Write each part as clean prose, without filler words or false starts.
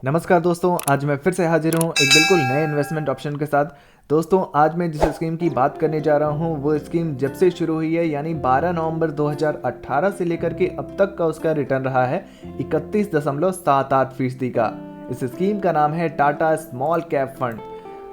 नमस्कार दोस्तों, आज मैं फिर से हाजिर हूँ एक बिल्कुल नए इन्वेस्टमेंट ऑप्शन के साथ। दोस्तों, आज मैं जिस स्कीम की बात करने जा रहा हूँ वो स्कीम जब से शुरू हुई है यानी 12 नवंबर 2018 से लेकर के अब तक का उसका रिटर्न रहा है 31.78% का। इस स्कीम का नाम है टाटा स्मॉल कैप फंड।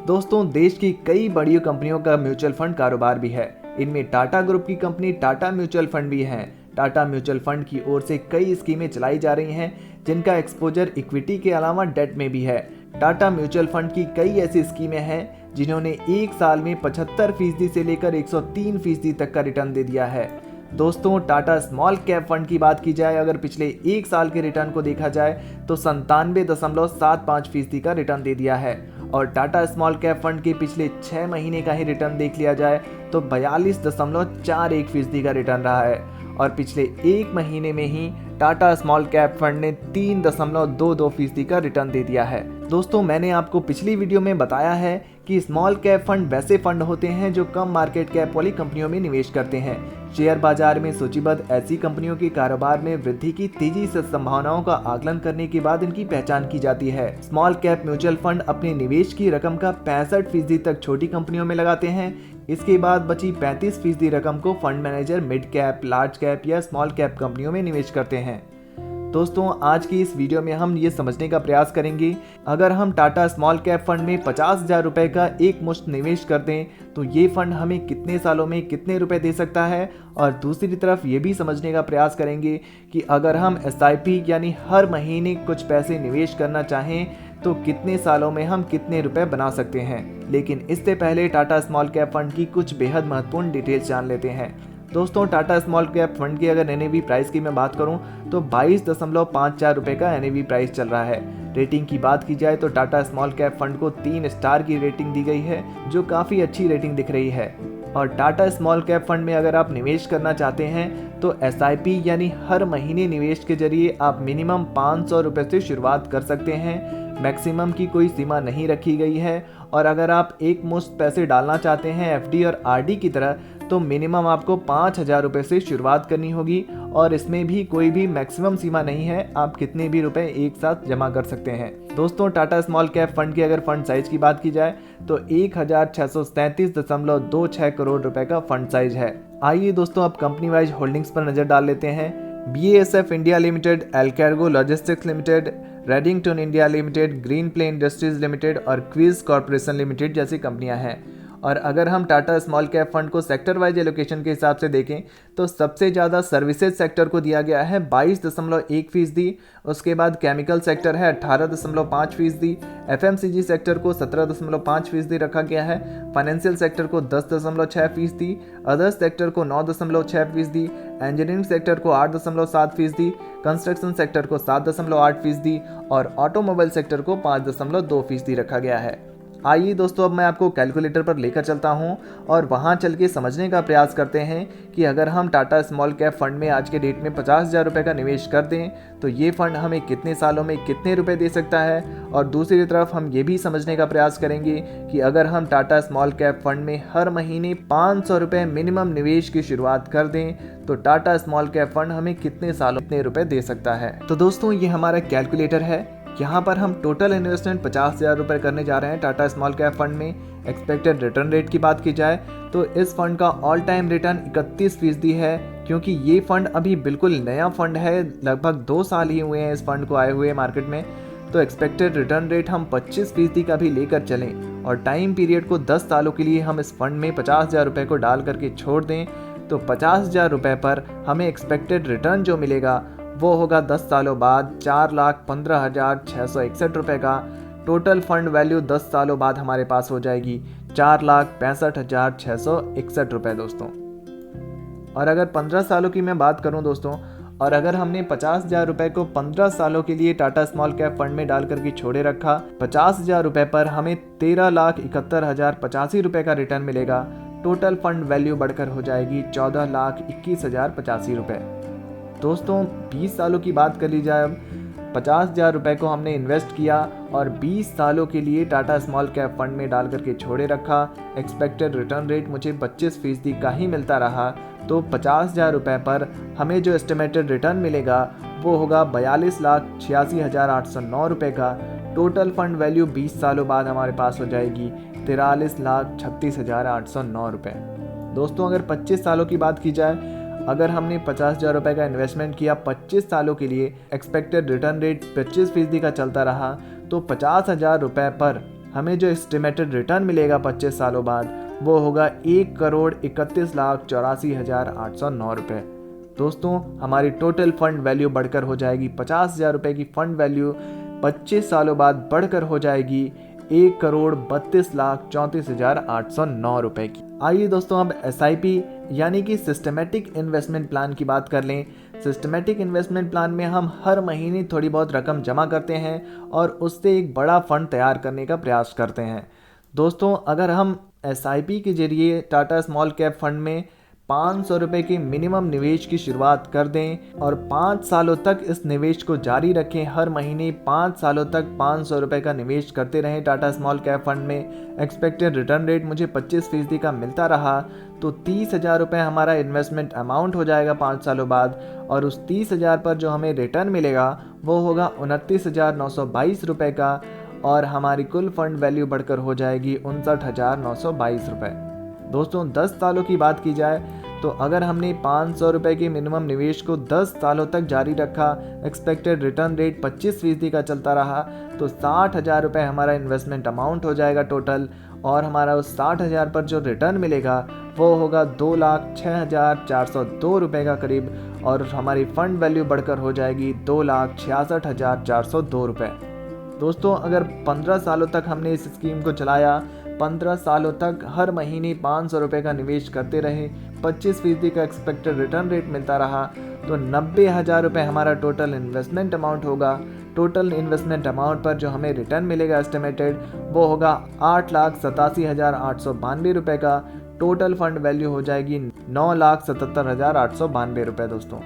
दोस्तों, देश की कई बड़ी कंपनियों का म्यूचुअल फंड कारोबार भी है। इनमें टाटा ग्रुप की कंपनी टाटा म्यूचुअल फंड भी है। टाटा म्यूचुअल फंड की ओर से कई स्कीमें चलाई जा रही हैं जिनका एक्सपोजर इक्विटी के अलावा डेट में भी है। टाटा म्यूचुअल फंड की कई ऐसी स्कीमें हैं जिन्होंने एक साल में 75% से लेकर 103% तक का रिटर्न दे दिया है। दोस्तों, टाटा स्मॉल कैप फंड की बात की जाए, अगर पिछले एक साल के रिटर्न को देखा जाए तो 97.75% का रिटर्न दे दिया है। और टाटा स्मॉल कैप फंड के पिछले 6 महीने का ही रिटर्न देख लिया जाए तो 42.41% का रिटर्न रहा है। और पिछले एक महीने में ही टाटा स्मॉल कैप फंड ने 3.22% का रिटर्न दे दिया है। दोस्तों, मैंने आपको पिछली वीडियो में बताया है कि स्मॉल कैप फंड वैसे फंड होते हैं जो कम मार्केट कैप वाली कंपनियों में निवेश करते हैं। शेयर बाजार में सूचीबद्ध ऐसी कंपनियों के कारोबार में वृद्धि की तेजी से संभावनाओं का आकलन करने के बाद इनकी पहचान की जाती है। स्मॉल कैप म्यूचुअल फंड अपने निवेश की रकम का 65% तक छोटी कंपनियों में लगाते हैं। इसके बाद बची 35% रकम को fund manager mid cap, large cap या स्मॉल कैप कंपनियों में निवेश करते हैं। दोस्तों, आज की इस वीडियो में हम ये समझने का प्रयास करेंगे, अगर हम टाटा स्मॉल कैप फंड में 50,000 रुपए का एक मुश्त निवेश कर दें तो ये फंड हमें कितने सालों में कितने रुपए दे सकता है। और दूसरी तरफ ये भी समझने का प्रयास करेंगे कि अगर हम SIP यानी हर महीने कुछ पैसे निवेश करना चाहें तो कितने सालों में हम कितने रुपए बना सकते हैं। लेकिन इससे पहले टाटा स्मॉल कैप फंड की कुछ बेहद महत्वपूर्ण डिटेल्स जान लेते हैं। दोस्तों, टाटा स्मॉल कैप फंड की अगर NAV प्राइस की मैं बात करूं तो 22.54 रुपए का NAV प्राइस चल रहा है। रेटिंग की बात की जाए तो टाटा स्मॉल कैप फंड को 3 स्टार की रेटिंग दी गई है, जो काफ़ी अच्छी रेटिंग दिख रही है। और टाटा स्मॉल कैप फंड में अगर आप निवेश करना चाहते हैं तो SIP यानी हर महीने निवेश के जरिए आप मिनिमम 500 रुपये से शुरुआत कर सकते हैं। मैक्सिमम की कोई सीमा नहीं रखी गई है। और अगर आप एक मुश्त पैसे डालना चाहते हैं FD और RD की तरह तो मिनिमम आपको 5,000 रुपये से शुरुआत करनी होगी। और इसमें भी कोई भी मैक्सिमम सीमा नहीं है, आप कितने भी रुपए एक साथ जमा कर सकते हैं। दोस्तों, टाटा स्मॉल कैप फंड की अगर फंड साइज की बात की जाए तो 1637.26 करोड़ रुपए का फंड साइज है। आइए दोस्तों, अब कंपनी वाइज होल्डिंग्स पर नजर डाल लेते हैं। BASF India limited, Allcargo logistics limited, Redington India limited, Greenply industries limited और क्विज कॉर्पोरेशन लिमिटेड जैसी कंपनियां हैं। और अगर हम टाटा स्मॉल कैप फंड को सेक्टर वाइज एलोकेशन के हिसाब से देखें तो सबसे ज़्यादा सर्विसेज सेक्टर को दिया गया है 22.1%। उसके बाद केमिकल सेक्टर है 18.5%। FMCG सेक्टर को 17.5% रखा गया है। फाइनेंशियल सेक्टर को 10.6%। अदर्स सेक्टर को 9.6%। इंजीनियरिंग सेक्टर को 8.7%। कंस्ट्रक्शन सेक्टर को 7.8% और ऑटोमोबाइल सेक्टर को 5.2% रखा गया है। आइए दोस्तों, अब मैं आपको कैलकुलेटर पर लेकर चलता हूं और वहां चल के समझने का प्रयास करते हैं कि अगर हम टाटा स्मॉल कैप फंड में आज के डेट में 50,000 रुपये का निवेश कर दें तो ये फंड हमें कितने सालों में कितने रुपए दे सकता है। और दूसरी तरफ हम ये भी समझने का प्रयास करेंगे कि अगर हम टाटा स्मॉल कैप फंड में हर महीने 500 रुपये मिनिमम निवेश की शुरुआत कर दें तो टाटा स्मॉल कैप फंड हमें कितने सालों में कितने रुपए दे सकता है। तो दोस्तों, ये हमारा कैलकुलेटर है। यहाँ पर हम टोटल इन्वेस्टमेंट 50,000 रुपये करने जा रहे हैं टाटा स्मॉल कैप फंड में। एक्सपेक्टेड रिटर्न रेट की बात की जाए तो इस फंड का ऑल टाइम रिटर्न 31% है, क्योंकि ये फंड अभी बिल्कुल नया फंड है। लगभग 2 साल ही हुए हैं इस फंड को आए हुए मार्केट में। तो एक्सपेक्टेड रिटर्न रेट हम 25% का भी लेकर चलें और टाइम पीरियड को 10 सालों के लिए हम इस फंड में 50,000 रुपये को डाल करके छोड़ दें तो 50,000 रुपये पर हमें एक्सपेक्टेड रिटर्न जो मिलेगा वो होगा 10 सालों बाद 4,15,661 रुपये का। टोटल फंड वैल्यू 10 सालों बाद हमारे पास हो जाएगी 4,65,661 रुपये दोस्तों। और अगर 15 सालों की मैं बात करूं दोस्तों, और अगर हमने 50,000 रुपये को 15 सालों के लिए टाटा स्मॉल कैप फंड में डाल करके छोड़े रखा, 50,000 रुपये पर हमें 13,71,085 रुपये का रिटर्न मिलेगा। टोटल फंड वैल्यू बढ़कर हो जाएगी 14,21,085 रुपये। दोस्तों, 20 सालों की बात कर ली जाए, अब 50,000 रुपये को हमने इन्वेस्ट किया और 20 सालों के लिए टाटा स्मॉल कैप फंड में डाल करके छोड़े रखा। एक्सपेक्टेड रिटर्न रेट मुझे 25% का ही मिलता रहा। तो 50,000 रुपये पर हमें जो एस्टिमेटेड रिटर्न मिलेगा वो होगा 42,86,809 रुपये का। टोटल फंड वैल्यू 20 सालों बाद हमारे पास हो जाएगी 43,36,809 रुपये। दोस्तों अगर 25 सालों की बात की जाए, अगर हमने 50,000 रुपये का इन्वेस्टमेंट किया 25 सालों के लिए, एक्सपेक्टेड रिटर्न रेट 25% का चलता रहा, तो 50,000 रुपये पर हमें जो एस्टिमेटेड रिटर्न मिलेगा 25 सालों बाद वो होगा 1,31,84,809 रुपये। दोस्तों हमारी टोटल फंड वैल्यू बढ़कर हो जाएगी 50,000 रुपये की फंड वैल्यू 25 सालों बाद बढ़कर हो जाएगी 1,32,34,809 रुपये की। आइए दोस्तों अब SIP यानी कि सिस्टमेटिक इन्वेस्टमेंट प्लान की बात कर लें। सिस्टमेटिक इन्वेस्टमेंट प्लान में हम हर महीने थोड़ी बहुत रकम जमा करते हैं और उससे एक बड़ा फंड तैयार करने का प्रयास करते हैं। दोस्तों अगर हम SIP के जरिए टाटा स्मॉल कैप फंड में 500 रुपये के मिनिमम निवेश की शुरुआत कर दें और 5 सालों तक इस निवेश को जारी रखें, हर महीने 5 सालों तक 500 रुपये का निवेश करते रहें टाटा स्मॉल कैप फंड में, एक्सपेक्टेड रिटर्न रेट मुझे 25% का मिलता रहा, तो 30,000 रुपये हमारा इन्वेस्टमेंट अमाउंट हो जाएगा 5 सालों बाद। और उस 30,000 पर जो हमें रिटर्न मिलेगा वो होगा 29,922 रुपये का और हमारी कुल फंड वैल्यू बढ़कर हो जाएगी 59,922 रुपये। दोस्तों 10 सालों की बात की जाए तो अगर हमने 500 रुपये के मिनिमम निवेश को 10 सालों तक जारी रखा, एक्सपेक्टेड रिटर्न रेट 25% का चलता रहा, तो 60,000 रुपये हमारा इन्वेस्टमेंट अमाउंट हो जाएगा टोटल और हमारा उस 60,000 पर जो रिटर्न मिलेगा वो होगा 2,06,402 रुपये का करीब और हमारी फंड वैल्यू बढ़कर हो जाएगी 2,66,402 रुपये। दोस्तों अगर 15 सालों तक हमने इस स्कीम को चलाया, 15 सालों तक हर महीने 500 रुपये का निवेश करते रहे, 25% का एक्सपेक्टेड रिटर्न रेट मिलता रहा, तो 90,000 रुपये हमारा टोटल इन्वेस्टमेंट अमाउंट होगा। टोटल इन्वेस्टमेंट अमाउंट पर जो हमें रिटर्न मिलेगा एस्टिमेटेड वो होगा 8,87,892 रुपये का। टोटल फंड वैल्यू हो जाएगी 9,77,892 रुपये। दोस्तों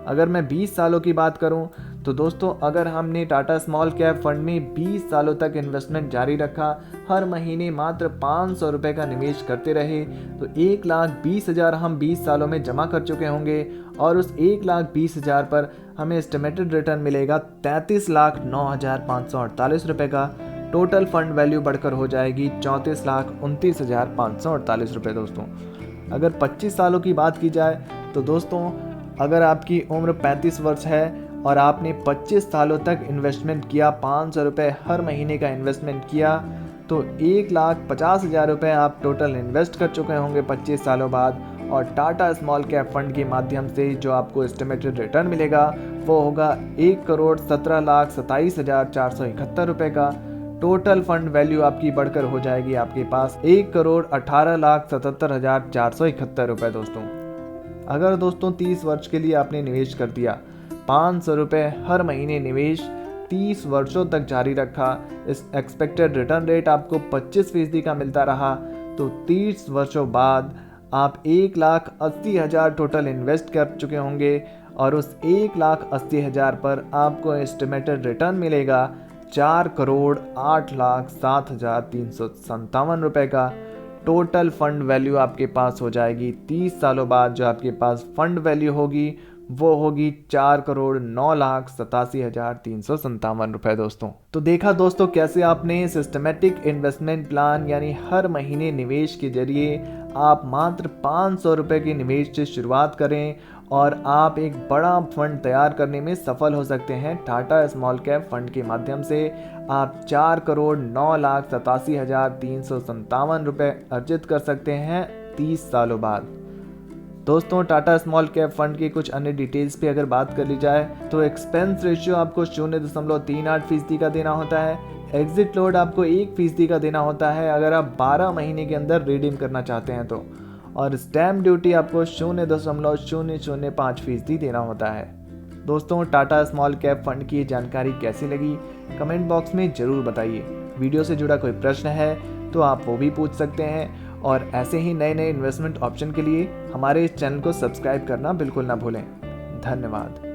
अगर मैं 20 सालों की बात करूं तो दोस्तों अगर हमने टाटा स्मॉल कैप फंड में 20 सालों तक इन्वेस्टमेंट जारी रखा, हर महीने मात्र 500 रुपये का निवेश करते रहे, तो 1,20,000 हम 20 सालों में जमा कर चुके होंगे और उस 1,20,000 पर हमें एस्टिमेटेड रिटर्न मिलेगा 33,09,548 रुपये का। टोटल फंड वैल्यू बढ़कर हो जाएगी 34,29,548 रुपये। दोस्तों अगर 25 सालों की बात की जाए तो दोस्तों अगर आपकी उम्र 35 वर्ष है और आपने 25 सालों तक इन्वेस्टमेंट किया, 500 रुपये हर महीने का इन्वेस्टमेंट किया, तो 1,50,000 रुपये आप टोटल इन्वेस्ट कर चुके होंगे 25 सालों बाद और टाटा स्मॉल कैप फंड के माध्यम से जो आपको एस्टिमेटेड रिटर्न मिलेगा वो होगा 1,17,27,471 रुपये का। टोटल फंड वैल्यू आपकी बढ़कर हो जाएगी आपके पास 1,18,77,471 रुपये। दोस्तों अगर दोस्तों 30 वर्ष के लिए आपने निवेश कर दिया, 500 रुपये हर महीने निवेश 30 वर्षों तक जारी रखा, इस एक्सपेक्टेड रिटर्न रेट आपको 25% का मिलता रहा, तो 30 वर्षों बाद आप 1,80,000 टोटल इन्वेस्ट कर चुके होंगे और उस 1,80,000 पर आपको एस्टिमेटेड रिटर्न मिलेगा 4,08,07,357 रुपये का। टोटल फंड वैल्यू आपके पास हो जाएगी 30 सालों बाद जो आपके पास फंड वैल्यू होगी वो होगी 4,09,87,357 रुपये। दोस्तों तो देखा दोस्तों कैसे आपने सिस्टमेटिक इन्वेस्टमेंट प्लान यानी हर महीने निवेश के जरिए आप मात्र 500 रुपये के निवेश से शुरुआत करें और आप एक बड़ा फंड तैयार करने में सफल हो सकते हैं। टाटा स्मॉल कैप फंड के माध्यम से आप 4,09,87,357 रुपये अर्जित कर सकते हैं 30 सालों बाद। दोस्तों टाटा स्मॉल कैप फंड की कुछ अन्य डिटेल्स पे अगर बात कर ली जाए तो एक्सपेंस रेशियो आपको 0.38% का देना होता है। एग्जिट लोड आपको 1% का देना होता है अगर आप 12 महीने के अंदर रिडीम करना चाहते हैं तो, और स्टैम्प ड्यूटी आपको 0.005% देना होता है। दोस्तों टाटा स्मॉल कैप फंड की जानकारी कैसी लगी कमेंट बॉक्स में ज़रूर बताइए। वीडियो से जुड़ा कोई प्रश्न है तो आप वो भी पूछ सकते हैं और ऐसे ही नए नए इन्वेस्टमेंट ऑप्शन के लिए हमारे इस चैनल को सब्सक्राइब करना बिल्कुल ना भूलें। धन्यवाद।